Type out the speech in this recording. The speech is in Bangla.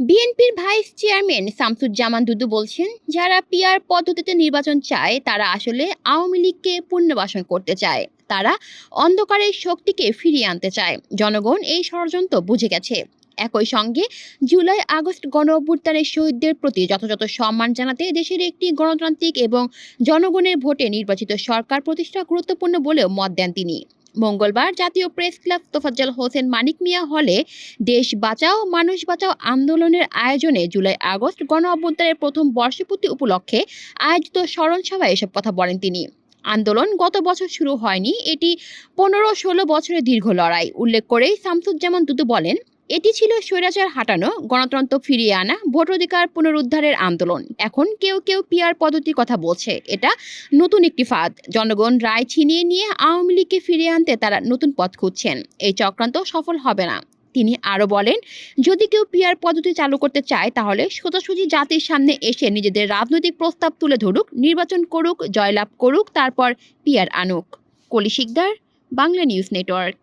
বিএনপির ভাইস চেয়ারম্যান শামসুজ্জামান দুদু বলছেন, যারা পিআর পদ্ধতিতে নির্বাচন চায় তারা আসলে আওয়ামী লীগকে পুনর্বাসন করতে চায়। তারা অন্ধকারের শক্তিকে ফিরিয়ে আনতে চায়। জনগণ এই ষড়যন্ত্র বুঝে গেছে। একই সঙ্গে জুলাই আগস্ট গণ অভ্যুত্থানের শহীদদের প্রতি যথাযথ সম্মান জানাতে দেশের একটি গণতান্ত্রিক এবং জনগণের ভোটে নির্বাচিত সরকার প্রতিষ্ঠা গুরুত্বপূর্ণ বলেও মত দেন তিনি। মঙ্গলবার জাতীয় প্রেস ক্লাব তোফাজ্জল হোসেন মানিক মিয়া হলে দেশ বাঁচাও মানুষ বাঁচাও আন্দোলনের আয়োজনে জুলাই আগস্ট গণ অভ্যুত্থানের প্রথম বর্ষপূর্তি উপলক্ষে আয়োজিত স্মরণ সভায় এসব কথা বলেন তিনি। আন্দোলন গত বছর শুরু হয়নি, এটি 15-16 বছরের দীর্ঘ লড়াই উল্লেখ করে শামসুজ্জামান দুদু বলেন, এটি ছিল স্বৈরাচার হাঁটানো, গণতন্ত্র ফিরিয়ে আনা, ভোটাধিকার পুনরুদ্ধারের আন্দোলন। এখন কেউ কেউ পিআর পদ্ধতির কথা বলছে, এটা নতুন একটি ফাঁদ। জনগণ রায় ছিনিয়ে নিয়ে আওয়ামী লীগকে ফিরিয়ে আনতে তারা নতুন পথ খুঁজছেন। এই চক্রান্ত সফল হবে না। তিনি আরো বলেন, যদি কেউ পিআর পদ্ধতি চালু করতে চায় তাহলে সোজাসুজি জাতির সামনে এসে নিজেদের রাজনৈতিক প্রস্তাব তুলে ধরুক, নির্বাচন করুক, জয়লাভ করুক, তারপর পিআর আনুক। কলি শিকদার, বাংলা নিউজ নেটওয়ার্ক।